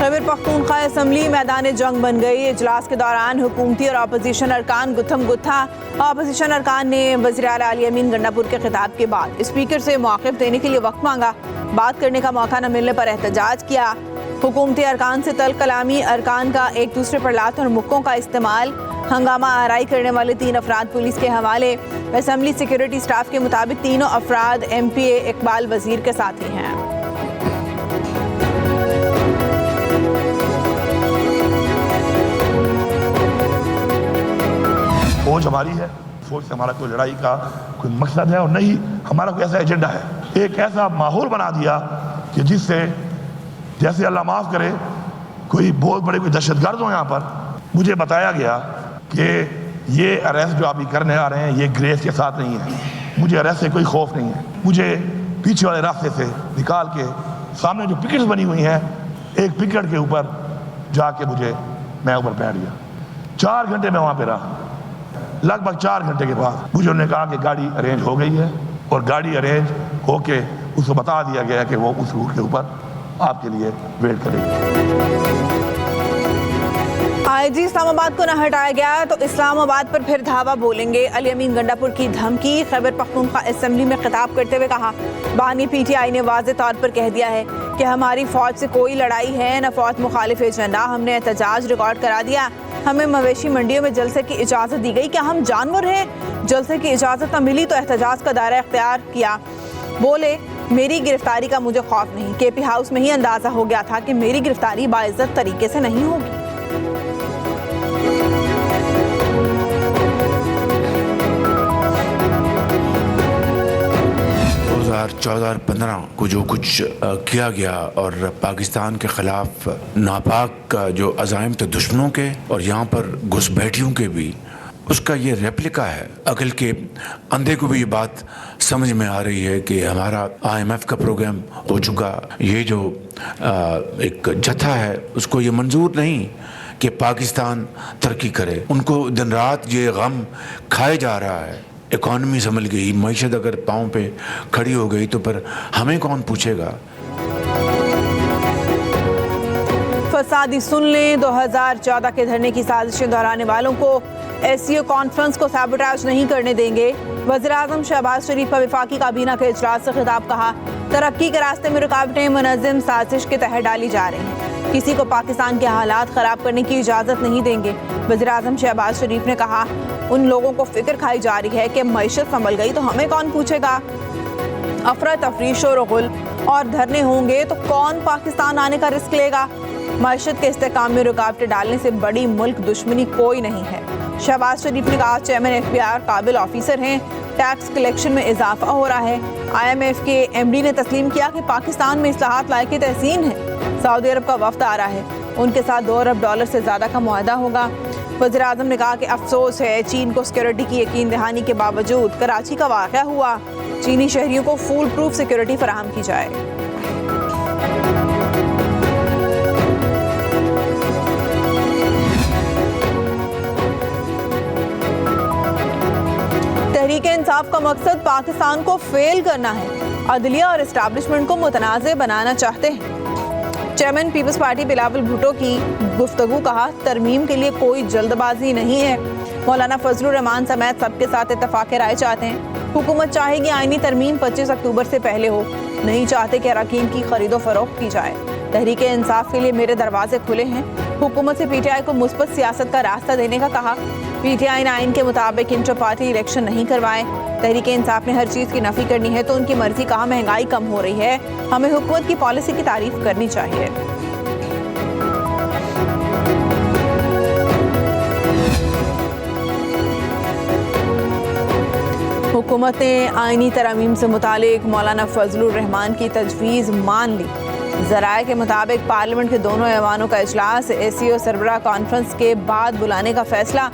Khyber Pakhtunkhwa assembly मैदान जंग बन गई। इजलास के दौरान हुकूमती और अपोजिशन अरकान गुत्थम गुत्था। अपोजिशन अरकान ने वज़ीर आला अली अमीन गंडापुर के खिताब के बाद स्पीकर से मौक़िफ़ देने के लिए वक्त मांगा। बात करने का मौका न मिलने पर एहतजाज किया। हुकूमती अरकान से तल कलामी, अरकान का एक दूसरे पर लात और मुक्कों का इस्तेमाल। हंगामा आराई करने वाले 3 अफराद पुलिस के हवाले। असम्बली सिक्योरिटी स्टाफ के मुताबिक तीनों अफराद MPA इकबाल वजीर के साथी हैं। फौज हमारी है, फौज से हमारा कोई लड़ाई का कोई मकसद है और नहीं हमारा कोई ऐसा एजेंडा है। एक ऐसा माहौल बना दिया कि जिससे जैसे अल्लाह माफ़ करे कोई बहुत बड़े कोई दहशतगर्द हो। यहाँ पर मुझे बताया गया कि ये अरेस्ट जो आप करने आ रहे हैं ये ग्रेस के साथ नहीं है। मुझे अरेस्ट से कोई खौफ नहीं है। मुझे पीछे वाले रास्ते से निकाल के सामने जो पिकेट्स बनी हुई हैं, एक पिकेट के ऊपर जाके मैं ऊपर बैठ गया। 4 घंटे में वहाँ पे रहा। लगभग 4 घंटे के बाद मुझे उन्होंने कहा कि गाड़ी अरेंज हो गई है और गाड़ी अरेंज होके उसको बता दिया गया कि वो उस रूट के ऊपर आपके लिए वेट करेगी। IG इस्लामाबाद को न हटाया गया तो इस्लामाबाद पर फिर धावा बोलेंगे। अली अमीन गंडापुर की धमकी। खैबर पख्तूनख्वा असम्बली में खिताब करते हुए कहा, बानी PTI ने वाज़ेह तौर पर कह दिया है कि हमारी फ़ौज से कोई लड़ाई है न फ़ौज मुखालिफ एजेंडा। हमने एहतजाज रिकॉर्ड करा दिया। हमें मवेशी मंडियों में जलसे की इजाज़त दी गई। क्या हम जानवर हैं? जलसे की इजाज़त न मिली तो एहतजाज का दायरा इख्तियार किया। बोले, मेरी गिरफ्तारी का मुझे खौफ नहीं। KP हाउस में ही अंदाज़ा हो गया था कि मेरी गिरफ्तारी बाइज्जत तरीके से नहीं होगी। 2014 और 15 को जो कुछ किया गया और पाकिस्तान के ख़िलाफ़ नापाक जो अज़ाइम थे दुश्मनों के और यहाँ पर घुसपैठियों के भी, उसका ये रेप्लिका है। अकल के अंधे को भी ये बात समझ में आ रही है कि हमारा IMF का प्रोग्राम हो चुका। ये जो एक जत्था है उसको ये मंजूर नहीं कि पाकिस्तान तरक्की करे। उनको दिन रात ये गम खाए जा रहा है। इकॉनमी संभल गई, मईशत अगर पाँव पे खड़ी हो गई तो फिर हमें कौन पूछेगा। फसादी सुन लें, 2014 के धरने की साजिशें दोहराने वालों को SCO कॉन्फ्रेंस को सैबोटाज नहीं करने देंगे। वज़ीर-ए-आज़म शहबाज शरीफ का वफाकी काबीना के इजलास से खिताब। कहा, तरक्की के रास्ते में रुकावटें मुनज़्ज़म साजिश के तहत डाली जा रही हैं। किसी को पाकिस्तान के हालात ख़राब करने की इजाज़त नहीं देंगे। वज़ीर-ए-आज़म शहबाज शरीफ ने कहा, उन लोगों को फिक्र खाई जा रही है कि मईशत संभल गई तो हमें कौन पूछेगा। अफरा तफरी, शोर-ओ-गुल और धरने होंगे तो कौन पाकिस्तान आने का रिस्क लेगा। मईशत के इस्तेहकाम में रुकावटें डालने से बड़ी मुल्क दुश्मनी कोई नहीं है। शहबाज शरीफ ने कहा, चेयरमैन FBI काबिल ऑफिसर हैं। टैक्स कलेक्शन में इजाफा हो रहा है। IMF के MD ने तस्लीम किया कि पाकिस्तान में इस्लाहात लायक तहसीन है। सऊदी अरब का वफ्द आ रहा है, उनके साथ $2 अरब से ज़्यादा का मुआहदा होगा। वज़ीर-ए-आज़म ने कहा कि अफसोस है चीन को सिक्योरिटी की यकीन दहानी के बावजूद कराची का वाक़या हुआ। चीनी शहरियों को फुल प्रूफ सिक्योरिटी फराहम की जाए। तहरीक-ए-इंसाफ का मकसद पाकिस्तान को फेल करना है। अदलिया और एस्टैब्लिशमेंट को मुतनाज़े बनाना चाहते हैं। Chairman Peoples Party Bilawal Bhutto की गुफ्तगू। कहा, तरमीम के लिए कोई जल्दबाजी नहीं है। मौलाना फजलुर रहमान समेत सबके साथ इत्तफाक राय चाहते हैं। हुकूमत चाहेगी आईनी तरमीम 25 अक्टूबर से पहले हो। नहीं चाहते कि अरकान की खरीदो फरोख्त की जाए। तहरीक इंसाफ के लिए मेरे दरवाजे खुले हैं। हुकूमत से PTI को मुस्बत सियासत का रास्ता देने का कहा। PTI ने आइन के मुताबिक इंटर पार्टी इलेक्शन नहीं करवाए। तहरीक इंसाफ ने हर चीज़ की नफ़ी करनी है तो उनकी मर्जी। कहा, महंगाई कम हो रही है, हमें हुकूमत की पॉलिसी की तारीफ करनी चाहिए। हुकूमत ने आइनी तरमीम से मुतालिक मौलाना फजलुर रहमान की तजवीज़ मान ली। ज़राए के मुताबिक पार्लियामेंट के दोनों ऐवानों का इजलास SCO सरबराह कॉन्फ्रेंस के बाद बुलाने का फैसला।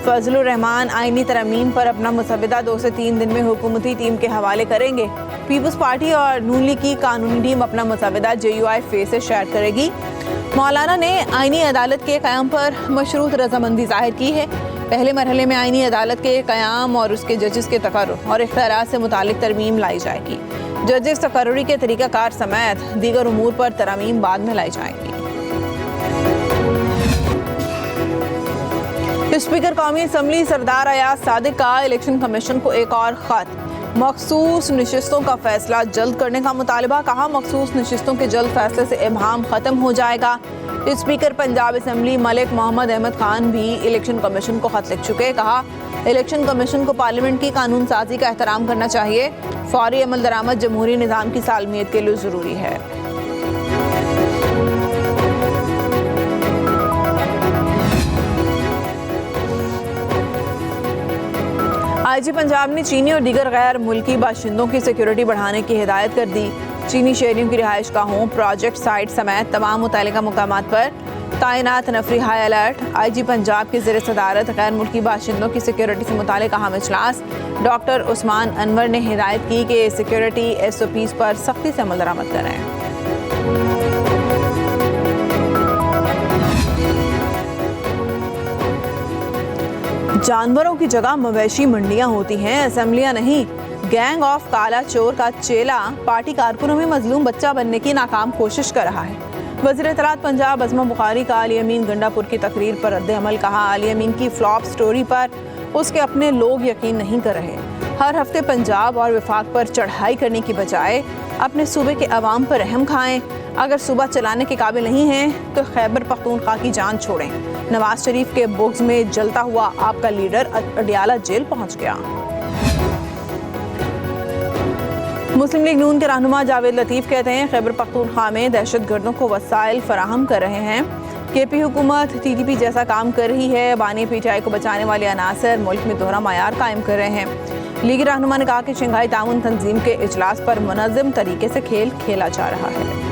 फजलुर रहमान आइनी तरमीम पर अपना मुसविदा 2 से 3 दिन में हुकूमती टीम के हवाले करेंगे। पीपल्स पार्टी और नून लीग की कानूनी टीम अपना मुसविदा JUI फेस से शेयर करेगी। मौलाना ने आइनी अदालत के क़याम पर मशरूत रजामंदी जाहिर की है। पहले मरहले में आइनी अदालत के क़याम और उसके जजेस के तकर्रुर और इख्तियारात से मुतालिक तरमीम लाई जाएगी। जजेस तकर्रुरी के तरीक़ाकार समेत दीगर उमूर पर तरमीम बाद में लाई जाएंगी। स्पीकर कौमी असम्बली सरदार अयाज सादिक का इलेक्शन कमीशन को एक और खत। मखसूस नशिस्तों का फैसला जल्द करने का मुतालबा। कहा, मखसूस नशिस्तों के जल्द फैसले से इबहम खत्म हो जाएगा। स्पीकर पंजाब असम्बली मलिक मोहम्मद अहमद खान भी इलेक्शन कमीशन को खत लिख चुके। कहा, इलेक्शन कमीशन को पार्लियामेंट की कानून साजी का एहतराम करना चाहिए। फौरी अमल दरामद जमहूरी निज़ाम की सालमियत के लिए ज़रूरी है। आईजी पंजाब ने चीनी और दीगर गैर मुल्की बाशिंदों की सिक्योरिटी बढ़ाने की हिदायत कर दी। चीनी शहरियों की रिहाइश गाहों, प्रोजेक्ट साइट समेत तमाम मुतल्लिका मकामात पर तैनात नफरी हाई अलर्ट। आईजी पंजाब की ज़ेर सदारत गैर मुल्की बाशिंदों की सिक्योरिटी से मुताल्लिक़ अहम इजलास। डॉक्टर उस्मान अनवर ने हिदायत की कि सिक्योरिटी SOPs पर सख्ती से अमल दरामद करें। जानवरों की जगह मवेशी मंडियां होती हैं, असेंबलियां नहीं। गैंग ऑफ काला चोर का चेला पार्टी कारकुनों में मजलूम बच्चा बनने की नाकाम कोशिश कर रहा है। वज़ीर इत्तलात पंजाब अज़मा बुखारी का अली अमीन गंडापुर की तकरीर पर रद्द-ए-अमल। कहा, अली अमीन की फ्लॉप स्टोरी पर उसके अपने लोग यकीन नहीं कर रहे। हर हफ्ते पंजाब और वफाक पर चढ़ाई करने की बजाय अपने सूबे के अवाम पर रहम खाएं। अगर सूबा चलाने के काबिल नहीं हैं तो खैबर पख्तूनख्वा की जान छोड़ें। नवाज शरीफ के बुग्ज में जलता हुआ आपका लीडर अडियाला जेल पहुंच गया। मुस्लिम लीग नून के रहनुमा जावेद लतीफ़ कहते हैं, खैबर पख्तूनख्वा में दहशतगर्दों को वसाइल फराहम कर रहे हैं। KP हुकूमत TTP जैसा काम कर रही है। बानी PTI को बचाने वाले अनासर मुल्क में दोहरा मायार कायम कर रहे हैं। लीगी रहनुमा ने कहा कि शंघाई ताउन तंजीम के इजलास पर मुनज़्ज़म तरीके से खेल खेला जा रहा है।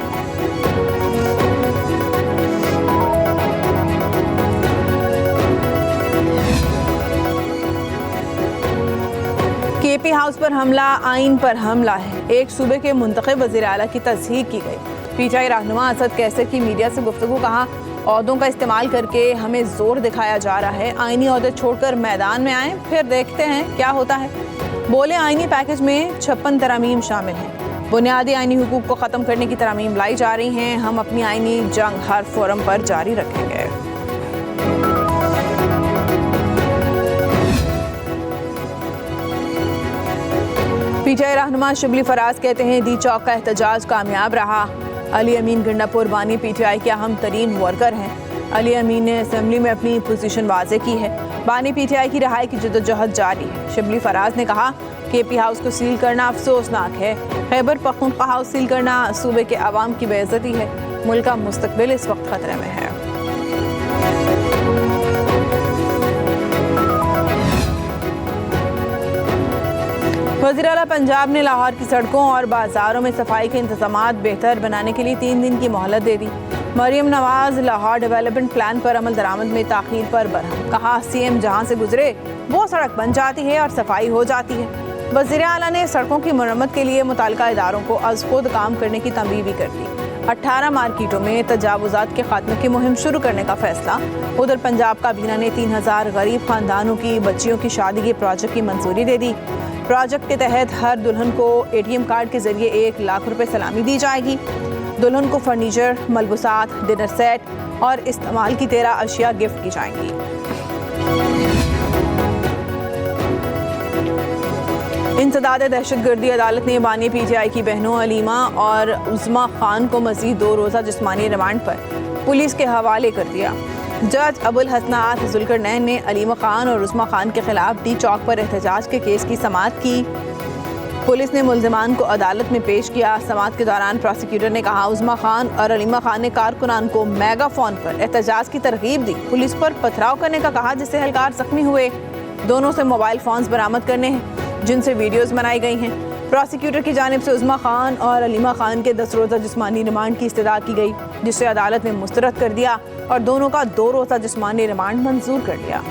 KP हाउस पर हमला आइन पर हमला है। एक सूबे के मुंतखब वज़ीर आला की तस्हीक की गई। PTI रहनुमा असद कैसर की मीडिया से गुफ्तगू। कहा, ओहदों का इस्तेमाल करके हमें जोर दिखाया जा रहा है। आइनी ओहदे छोड़कर मैदान में आए, फिर देखते हैं क्या होता है। बोले, आइनी पैकेज में 56 तरामीम शामिल हैं। बुनियादी आइनी हुकूक को ख़त्म करने की तरामीम लाई जा रही हैं। हम अपनी आइनी जंग हर फोरम पर जारी रखेंगे। PTI रहनुमा शिबली फराज कहते हैं, दी चौक का एहतजाज कामयाब रहा। अली अमीन गंडापुर बानी PTI के अहम तरीन वर्कर हैं। अली अमीन ने असम्बली में अपनी पोजीशन वाजे की है। बानी PTI की रिहाई की जद्दोजहद जारी है। शिबली फराज ने कहा, KP हाउस को सील करना अफसोसनाक है। खैबर पख्तूनख्वा हाउस सील करना सूबे के अवाम की बेइज्जती है। मुल्क का मुस्तकबिल इस वक्त खतरे में है। वज़ीर आला पंजाब ने लाहौर की सड़कों और बाजारों में सफाई के इंतजामात बेहतर बनाने के लिए 3 दिन की मोहलत दे दी। मरियम नवाज लाहौर डेवलपमेंट प्लान पर अमल दरामद में ताख़ीर पर बरहम। कहा, CM जहां से गुजरे वो सड़क बन जाती है और सफाई हो जाती है। वज़ीर आला ने सड़कों की मरम्मत के लिए मुताल्लिका इदारों को अज़ खुद काम करने की तंबीह भी कर दी। 18 मार्केटों में तजावुज़ात के खात्मे की मुहिम शुरू करने का फैसला। उधर पंजाब काबीना ने 3000 गरीब खानदानों की बच्चियों की शादी के प्रोजेक्ट की मंजूरी दे दी। प्रोजेक्ट के तहत हर दुल्हन को ATM कार्ड के जरिए 1 लाख रुपए सलामी दी जाएगी। दुल्हन को फर्नीचर, मलबूसात, डिनर सेट और इस्तेमाल की 13 अशिया गिफ्ट की जाएंगी। इंसदाद दहशतगर्दी अदालत ने बानी PTI की बहनों अलीमा और उज़मा खान को मज़ीद 2 रोज़ा जिस्मानी रिमांड पर पुलिस के हवाले कर दिया। जज अबुल हसनात जुल्करनैन ने अलीमा खान और उज़मा खान के खिलाफ डी चौक पर एहतजाज के केस की समाअत की। पुलिस ने मुल्ज़िमान को अदालत में पेश किया। समाअत के दौरान प्रोसिक्यूटर ने कहा, उज़मा खान और अलीमा खान ने कारकुनान को मेगाफोन पर एहतजाज की तरगीब दी, पुलिस पर पथराव करने का कहा, जिससे एहलकार जख्मी हुए। दोनों से मोबाइल फ़ोन्स बरामद करने हैं जिनसे वीडियोज़ बनाई गई हैं। प्रोसिक्यूटर की जानिब से उज़मा खान और अलीमा खान के 10 रोज़ा जिस्मानी रिमांड की इस्तदा की गई, जिसे अदालत ने मुस्तरद कर दिया और दोनों का 2 रोज़ा जिस्मानी रिमांड मंजूर कर लिया।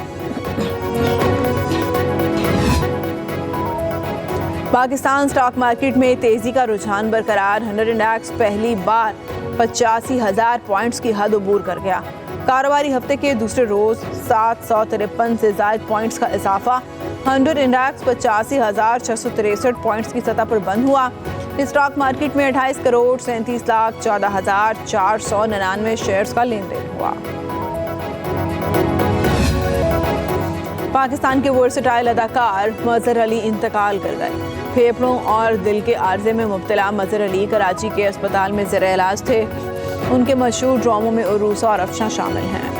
पाकिस्तान स्टॉक मार्केट में तेज़ी का रुझान बरकरार। 100 इंडेक्स पहली बार 85,000 पॉइंट्स की हद अबूर कर गया। कारोबारी हफ्ते के दूसरे रोज़ 753 से ज़ायद पॉइंट्स का इजाफा। 100 इंडेक्स 85,663 पॉइंट्स की सतह पर बंद हुआ। स्टॉक मार्केट में 28 करोड़ 37,14,499 शेयर्स का लेन देन हुआ। पाकिस्तान के वर्सेटाइल अदाकार मजहर अली इंतकाल कर गए। फेफड़ों और दिल के आर्जे में मुब्तला मजहर अली कराची के अस्पताल में ज़ेर इलाज थे। उनके मशहूर ड्रामों में उरूस और अफशां शामिल हैं।